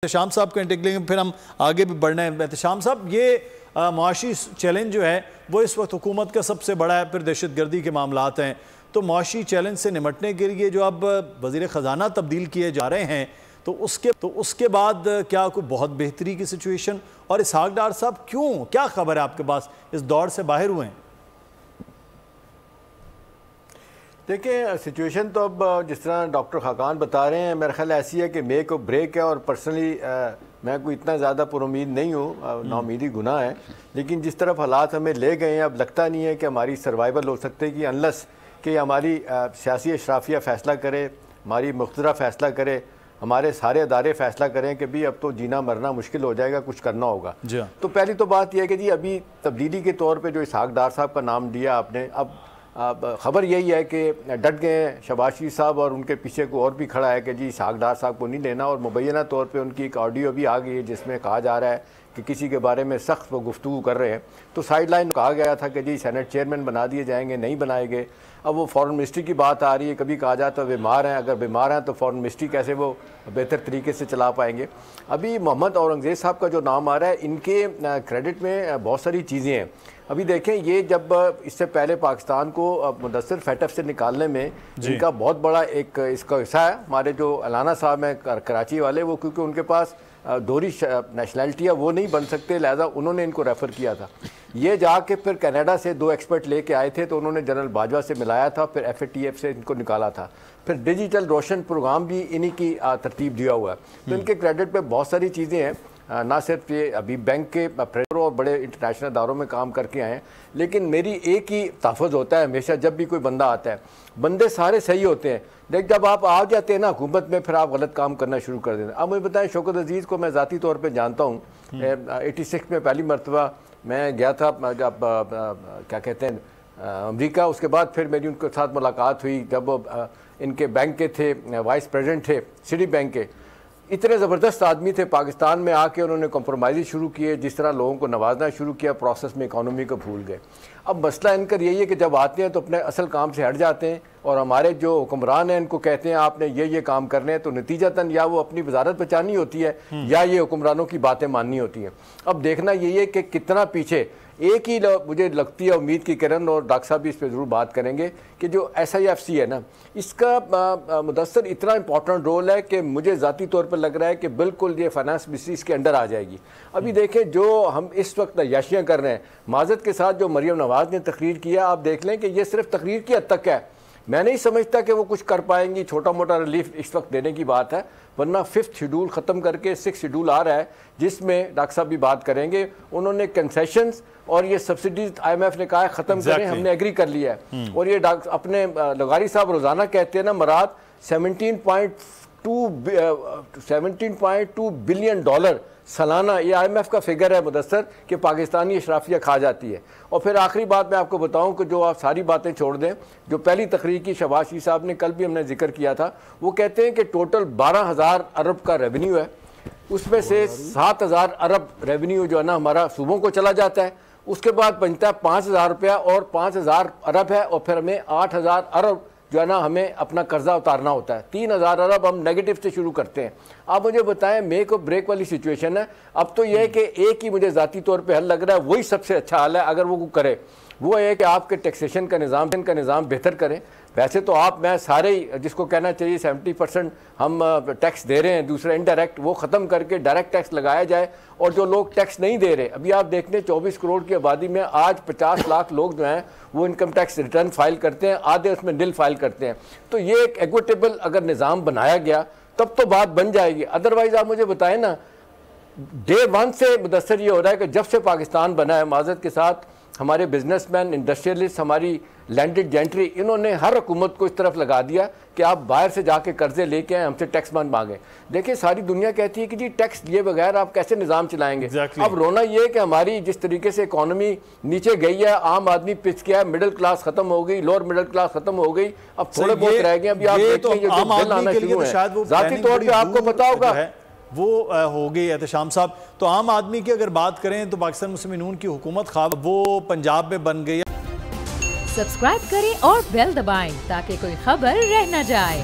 احتشام صاحب کو انٹیک لیں گے، پھر ہم آگے بھی بڑھنا ہے۔ احتشام صاحب، یہ معاشی چیلنج جو ہے وہ اس وقت حکومت کا سب سے بڑا ہے، پھر دہشت گردی کے معاملات ہیں، تو معاشی چیلنج سے نمٹنے کے لیے جو اب وزیر خزانہ تبدیل کیے جا رہے ہیں، تو اس کے بعد کیا کوئی بہت بہتری کی سچویشن؟ اور اسحاق ڈار صاحب کیا خبر ہے آپ کے پاس، اس دور سے باہر ہوئے ہیں؟ دیکھیں، سچویشن تو اب جس طرح ڈاکٹر خاقان بتا رہے ہیں میرا خیال ایسی ہے کہ میک اور بریک ہے، اور پرسنلی میں کوئی اتنا زیادہ پر امید نہیں ہوں، نا امیدی گناہ ہے، لیکن جس طرف حالات ہمیں لے گئے ہیں اب لگتا نہیں ہے کہ ہماری سروائیول ہو سکتے کہ انلس کہ ہماری سیاسی اشرافیہ فیصلہ کرے، ہماری مقتدرہ فیصلہ کرے، ہمارے سارے ادارے فیصلہ کریں کہ بھی اب تو جینا مرنا مشکل ہو جائے گا، کچھ کرنا ہوگا۔ تو پہلی تو بات یہ ہے کہ جی ابھی تبدیلی کے طور پہ جو اسحاق ڈار صاحب کا نام دیا آپ نے، اب خبر یہی ہے کہ ڈٹ گئے ہیں شہباز شریف صاحب، اور ان کے پیچھے کو اور بھی کھڑا ہے کہ جی اسحاق ڈار صاحب کو نہیں لینا، اور مبینہ طور پہ ان کی ایک آڈیو بھی آ گئی ہے جس میں کہا جا رہا ہے کہ کسی کے بارے میں سخت وہ گفتگو کر رہے ہیں۔ تو سائیڈ لائن کہا گیا تھا کہ جی سینٹ چیئرمین بنا دیے جائیں گے، نہیں بنائے گئے۔ اب وہ فورن منسٹری کی بات آ رہی ہے، کبھی کہا جاتا ہے بیمار ہیں، اگر بیمار ہیں تو فورن منسٹری کیسے وہ بہتر طریقے سے چلا پائیں گے۔ ابھی محمد اورنگزیب صاحب کا جو نام آ رہا ہے، ان کے کریڈٹ میں بہت ساری چیزیں ہیں۔ ابھی دیکھیں، یہ جب اس سے پہلے پاکستان کو مدثر فیٹف سے نکالنے میں ان کا بہت بڑا ایک اس کا حصہ ہے، ہمارے جو الانا صاحب ہیں کراچی والے، وہ کیونکہ ان کے پاس دوہری نیشنلٹی ہے، وہ نہیں بن سکتے، لہذا انہوں نے ان کو ریفر کیا تھا۔ یہ جا کے پھر کینیڈا سے 2 ایکسپرٹ لے کے آئے تھے، تو انہوں نے جنرل باجوہ سے ملایا تھا، پھر FATF سے ان کو نکالا تھا، پھر ڈیجیٹل روشن پروگرام بھی انہی کی ترتیب دیا ہوا ہے۔ تو ان کے کریڈٹ پہ بہت ساری چیزیں ہیں، نہ صرف یہ ابھی بینک کے پریزر اور بڑے انٹرنیشنل اداروں میں کام کر کے آئے ہیں، لیکن میری ایک ہی تحفظ ہوتا ہے ہمیشہ جب بھی کوئی بندہ آتا ہے، بندے سارے صحیح ہوتے ہیں، لیکن جب آپ آ جاتے ہیں نا حکومت میں، پھر آپ غلط کام کرنا شروع کر دیتے ہیں۔ اب مجھے بتائیں، شوکت عزیز کو میں ذاتی طور پہ جانتا ہوں، 86 میں پہلی مرتبہ میں گیا تھا جب کیا کہتے ہیں امریکہ، اس کے بعد پھر میری ان کے ساتھ ملاقات ہوئی جب وہ ان کے بینک کے تھے، وائس پریزیڈنٹ تھے سٹی بینک کے۔ اتنے زبردست آدمی تھے، پاکستان میں آ کے انہوں نے کمپرومائز شروع کیے، جس طرح لوگوں کو نوازنا شروع کیا، پروسیس میں اکانومی کو بھول گئے۔ اب مسئلہ ان کا یہی ہے کہ جب آتے ہیں تو اپنے اصل کام سے ہٹ جاتے ہیں، اور ہمارے جو حکمران ہیں ان کو کہتے ہیں آپ نے یہ کام کرنے ہیں، تو نتیجتاً یا وہ اپنی وزارت بچانی ہوتی ہے یا یہ حکمرانوں کی باتیں ماننی ہوتی ہیں۔ اب دیکھنا یہی ہے کہ کتنا پیچھے ایک ہی مجھے لگتی ہے، امید کی کرن اور ڈاکٹر صاحب بھی اس پہ ضرور بات کریں گے، کہ جو SIFC ہے نا، اس کا مدثر اتنا امپورٹنٹ رول ہے کہ مجھے ذاتی طور پر لگ رہا ہے کہ بالکل یہ فائنانس منسٹری اس کے انڈر آ جائے گی۔ ابھی دیکھیں جو ہم اس وقت عیاشیاں کر رہے ہیں، معذرت کے ساتھ جو مریم نواز نے تقریر کیا، آپ دیکھ لیں کہ یہ صرف تقریر کی حد تک ہے، میں نہیں سمجھتا کہ وہ کچھ کر پائیں گی، چھوٹا موٹا ریلیف اس وقت دینے کی بات ہے، ورنہ 5th شیڈول ختم کر کے 6th شیڈول آ رہا ہے، جس میں ڈاکٹر صاحب بھی بات کریں گے۔ انہوں نے کنسیشنز اور یہ سبسڈیز IMF نے کہا ہے ختم کریں، ہم نے ایگری کر لیا ہے، اور یہ اپنے لغاری صاحب روزانہ کہتے ہیں نا، مراد $17.2 بلین سالانہ، یہ IMF کا فگر ہے مدثر، کہ پاکستانی اشرافیہ کھا جاتی ہے۔ اور پھر آخری بات میں آپ کو بتاؤں کہ جو آپ ساری باتیں چھوڑ دیں، جو پہلی تقریر کی شہباز شریف صاحب نے، کل بھی ہم نے ذکر کیا تھا، وہ کہتے ہیں کہ ٹوٹل 12,000 ارب کا ریونیو ہے، اس میں سے 7,000 ارب ریونیو جو ہے نا ہمارا صوبوں کو چلا جاتا ہے، اس کے بعد بنتا ہے 5,000 روپیہ، اور 5,000 ارب ہے، اور پھر ہمیں 8,000 ارب جو ہے نا ہمیں اپنا قرضہ اتارنا ہوتا ہے، 3,000 ارب ہم نیگیٹو سے شروع کرتے ہیں۔ آپ مجھے بتائیں، میک اور بریک والی سچویشن ہے۔ اب تو یہ ہے کہ ایک ہی مجھے ذاتی طور پہ حل لگ رہا ہے، وہی سب سے اچھا حل ہے اگر وہ کرے، وہ ہے کہ آپ کے ٹیکسیشن کا نظام بہتر کریں۔ ویسے تو آپ میں سارے ہی جس کو کہنا چاہیے 70% ہم ٹیکس دے رہے ہیں، دوسرا انڈائریکٹ، وہ ختم کر کے ڈائریکٹ ٹیکس لگایا جائے، اور جو لوگ ٹیکس نہیں دے رہے، ابھی آپ دیکھتے ہیں 24 کروڑ کی آبادی میں آج 50 لاکھ لوگ جو ہیں وہ انکم ٹیکس ریٹرن فائل کرتے ہیں، آدھے اس میں نل فائل کرتے ہیں۔ تو یہ ایک ایکویٹیبل اگر نظام بنایا گیا تب تو بات بن جائے گی، ادروائز آپ مجھے بتائیں نا، ڈے 1 سے مدثر یہ ہو رہا ہے کہ جب سے پاکستان بنا ہے، معذرت کے ساتھ ہمارے بزنس مین، انڈسٹریلسٹ، ہماری لینڈڈ جینٹری، انہوں نے ہر حکومت کو اس طرف لگا دیا کہ آپ باہر سے جا کے قرضے لے کے آئیں، ہم سے ٹیکس بند مانگیں۔ دیکھیں ساری دنیا کہتی ہے کہ جی ٹیکس لیے بغیر آپ کیسے نظام چلائیں گے۔ اب رونا یہ ہے کہ ہماری جس طریقے سے اکانومی نیچے گئی ہے، عام آدمی پچ گیا ہے، مڈل کلاس ختم ہو گئی، لوور مڈل کلاس ختم ہو گئی، اب تھوڑے بہت رہ گئے۔ ابھی آپ دیکھیں یہ جو بل آنا شروع ہے، ذاتی طور پہ آپ کو پتا ہوگا وہ ہو گئی احتشام صاحب۔ تو عام آدمی کی اگر بات کریں تو پاکستان مسلم نون کی حکومت خواب وہ پنجاب میں بن گئی۔ سبسکرائب کریں اور بیل دبائیں تاکہ کوئی خبر رہ نہ جائے۔